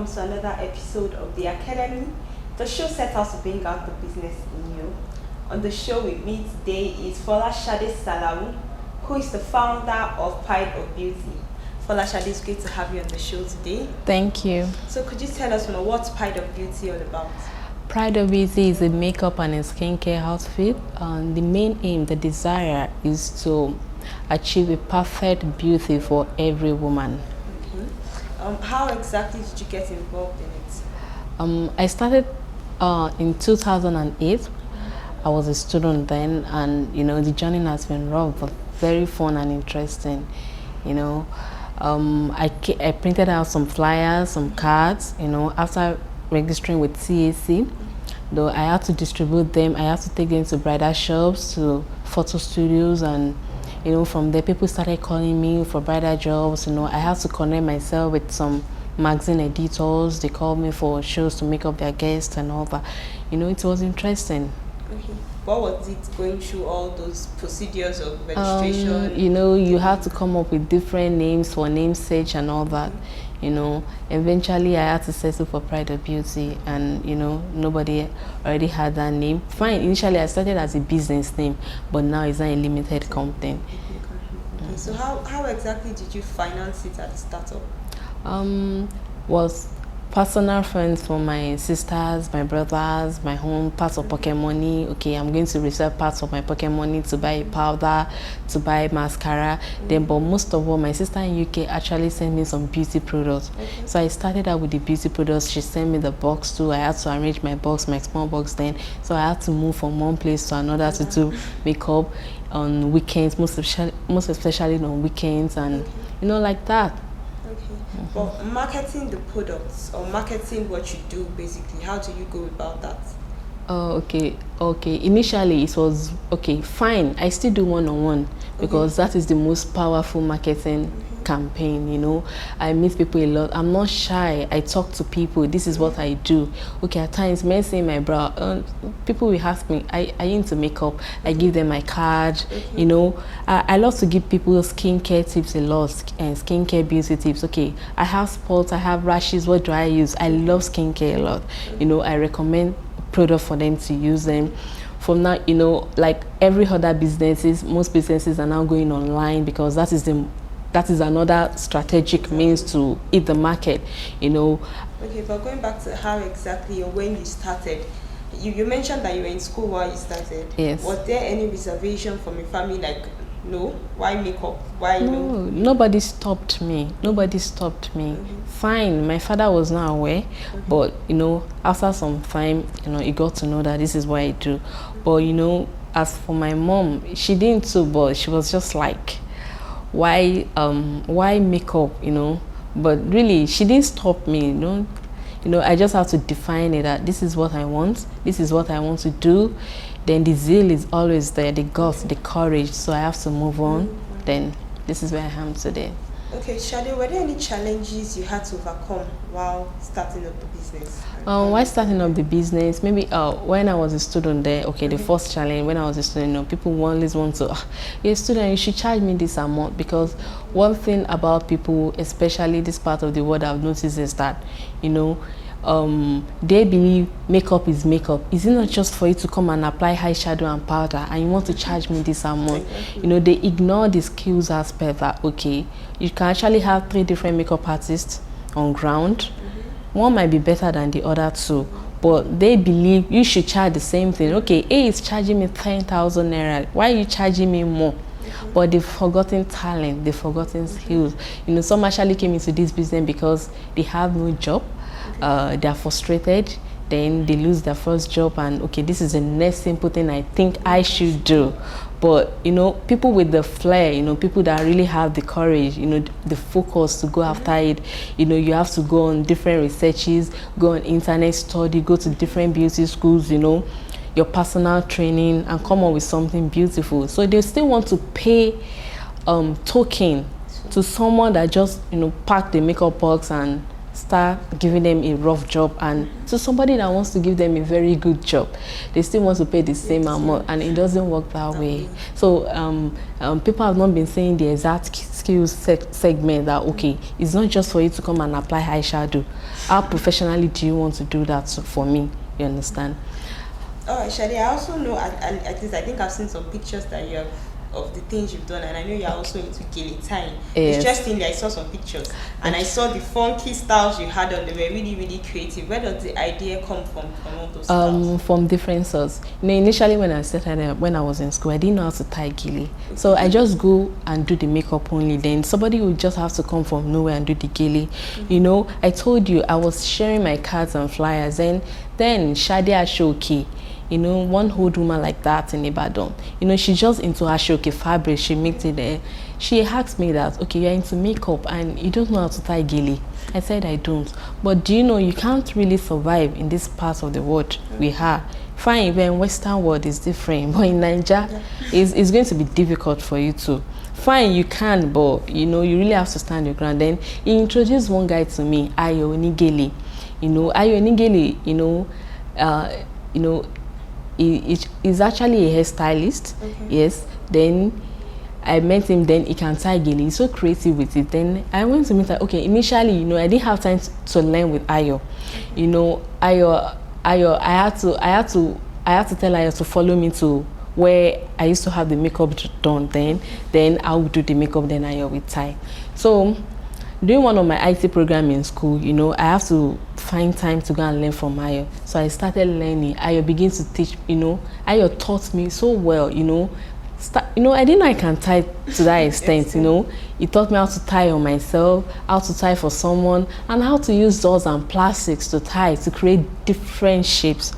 welcome to another episode of The Academy. The show set out to bring out the business in you. On the show with me today is Folashade Salawu, who is the founder of Pride of Beauty. Folashade, it's great to have you on the show today. Thank you. So could you tell us more, what's Pride of Beauty all about? Pride of Beauty is a makeup and a skincare outfit. The main aim, the desire, is to achieve a perfect beauty for every woman. How exactly did you get involved in it? I started in 2008. I was a student then, and the journey has been rough but very fun and interesting. I printed out some flyers, some cards. After registering with CAC, though I had to distribute them. I had to take them to bridal shops, to photo studios, and from there people started calling me for bridal jobs. I had to connect myself with some magazine editors. They called me for shows to make up their guests and all that. It was interesting. Okay. What was it going through all those procedures of registration? You have to come up with different names for name search and all that. Eventually I had to settle for Pride of Beauty, and nobody already had that name. Fine, initially I started as a business name, but now it's not a limited company. Okay. So how exactly did you finance it at the startup? Was personal friends from my sisters, my brothers, my home, parts of pocket money. Okay, I'm going to reserve parts of my pocket money to buy a powder, to buy mascara. Then, but most of all, my sister in UK actually sent me some beauty products. Okay. So I started out with the beauty products. She sent me the box too. I had to arrange my box, my small box then. So I had to move from one place to another to do makeup on weekends, most especially on weekends, and like that. But marketing the products or marketing what you do, basically, how do you go about that? Oh, okay. Initially, it was okay. Fine, I still do one-on-one because that is the most powerful marketing campaign. I meet people a lot. I'm not shy. I talk to people. This is what I do. Okay, at times men say my brow, people will ask me, are you into makeup? I give them my card. I love to give people skincare tips a lot, and skincare beauty tips. Okay, I have spots, I have rashes, what do I use? I love skincare a lot. I recommend products for them to use them. From now, like every other businesses, most businesses are now going online because that is another strategic means to hit the market. Okay, but going back to how exactly or when you started, you mentioned that you were in school while you started. Yes. Was there any reservation from your family, like, no, why makeup? Why no? Nobody stopped me. Fine, my father was not aware, but after some time, he got to know that this is what I do. But as for my mom, she didn't too, but she was just like, why makeup? But really, she didn't stop me. I just have to define it that this is what I want. This is what I want to do. Then the zeal is always there, the guts, the courage. So I have to move on. Then this is where I am today. Okay, Shade, were there any challenges you had to overcome while starting up the business? While starting up the business, maybe when I was a student there, the first challenge when I was a student, people always want to, you're a student, you should charge me this amount, because one thing about people, especially this part of the world, I've noticed is that, they believe makeup is makeup. Is it not just for you to come and apply eyeshadow and powder and you want to charge me this amount? They ignore the skills aspect that, you can actually have 3 different makeup artists on ground. One might be better than the other 2, but they believe you should charge the same thing. Okay, A is charging me 10,000 naira. Why are you charging me more? But they've forgotten talent, they've forgotten skills. Some actually came into this business because they have no job. They are frustrated, then they lose their first job, and this is the next simple thing I think I should do. But people with the flair, people that really have the courage, the focus to go after it, you have to go on different researches, go on internet study, go to different beauty schools, your personal training, and come up with something beautiful. So they still want to pay token to someone that just pack the makeup box and start giving them a rough job, and to somebody that wants to give them a very good job, they still want to pay the same amount, and it doesn't work that way. So people have not been saying the exact skills segment that, okay, it's not just for you to come and apply eyeshadow. How professionally do you want to do that for me? You understand? All right, Shadi, I also know, at least I think I've seen some pictures that you have of the things you've done, and I know you're also into gele tying. Yes. It's just in there, I saw some pictures, and I saw the funky styles you had on. They were really, really creative. Where does the idea come from all those styles? From different sources. You know, initially when I started, when I was in school, I didn't know how to tie gele. So I just go and do the makeup only. Then somebody would just have to come from nowhere and do the gele. You know, I told you I was sharing my cards and flyers, and then Shadia Ashoke, you know, one old woman like that in Ibadan, you know, she's just into Ashoke fabric. She makes it there. She asked me that, okay, you're into makeup and you don't know how to tie gele. I said I don't. But do you know, you can't really survive in this part of the world we are. Fine, even in Western world is different, but in Nigeria, it's going to be difficult for you to. Fine, you can, but you know, you really have to stand your ground. Then he introduced one guy to me, Ayo Onigele. You know, Ayo Onigele, you know, he's actually a hairstylist. Yes. Then I met him. Then he can tie gele. He's so creative with it. Then I went to meet her. Okay, initially, you know, I didn't have time to learn with Ayo. You know, Ayo, I had to tell Ayo to follow me to where I used to have the makeup done. Then I would do the makeup. Then Ayo would tie. So during one of my IT program in school, you know, I have to find time to go and learn from Ayo. So I started learning. Ayo begins to teach, you know. Ayo taught me so well, you know. I didn't know I can tie to that extent, you know. He taught me how to tie on myself, how to tie for someone, and how to use doors and plastics to tie to create different shapes.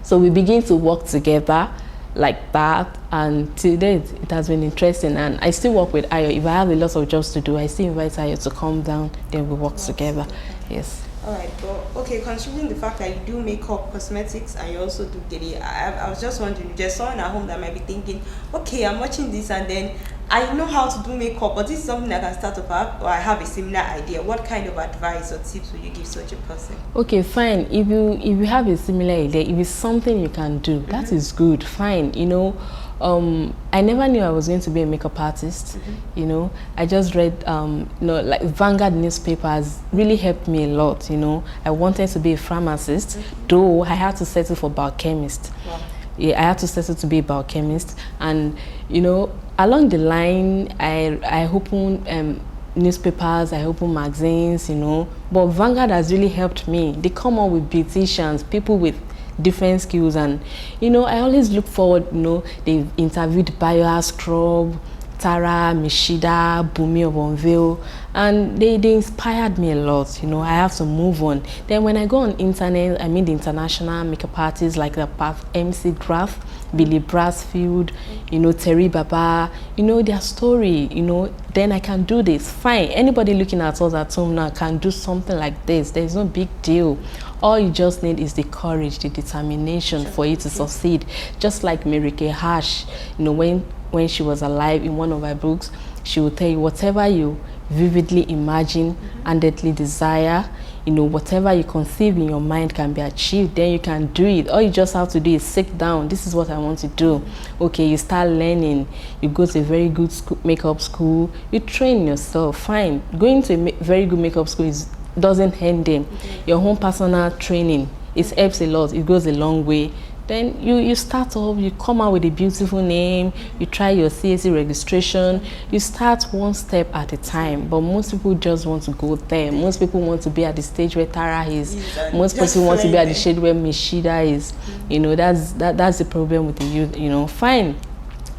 So we begin to work together like that, and till date it has been interesting, and I still work with Ayo. If I have a lot of jobs to do, I still invite Ayo to come down, then we work together. Yes. All right, but okay, considering the fact that you do makeup, cosmetics, and you also do gele, I was just wondering, there's someone at home that might be thinking, okay, I'm watching this and then I know how to do makeup, but this is something I can start up, or I have a similar idea. What kind of advice or tips would you give such a person? Okay, fine. If you have a similar idea, if it's something you can do, that is good. Fine. You know, I never knew I was going to be a makeup artist. You know, I just read, you know, like Vanguard newspapers really helped me a lot. You know, I wanted to be a pharmacist, though I had to settle for biochemist. Wow. Yeah, I had to settle to be a biochemist, and you know, along the line, I opened newspapers, I opened magazines, you know. But Vanguard has really helped me. They come up with beauticians, people with different skills, and you know, I always look forward. You know, they've interviewed Bayo Scrub, Tara, Mishida, Bumi of Onville, and they inspired me a lot. You know, I have to move on. Then when I go on internet, I meet the international makeup artists like the Path MC Graf, Billy Brasfield, you know, Terry Baba, you know, their story, you know, then I can do this. Fine, anybody looking at us at home now can do something like this. There's no big deal. All you just need is the courage, the determination for you to succeed. Just like Mary Kay Hash, you know, when she was alive, in one of her books, she would tell you whatever you vividly imagine and deadly desire, you know, whatever you conceive in your mind can be achieved, then you can do it. All you just have to do is sit down. This is what I want to do. Okay, you start learning. You go to a very good makeup school. You train yourself. Fine. Going to a very good makeup school doesn't end them. Your own personal training, it helps a lot. It goes a long way. Then you start off, you come out with a beautiful name, you try your CAC registration, you start one step at a time. But most people just want to go there. Most people want to be at the stage where Tara is. Most people want to be at the stage where Mishida is. You know, that's the problem with the youth. You know, fine.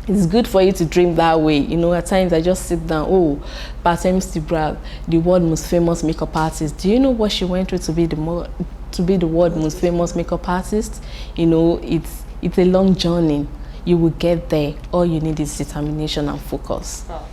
It's good for you to dream that way. You know, at times I just sit down, oh, Patem Stibra, the world's most famous makeup artist. Do you know what she went through to be the world's most famous makeup artist? You know, it's a long journey. You will get there. All you need is determination and focus. Wow.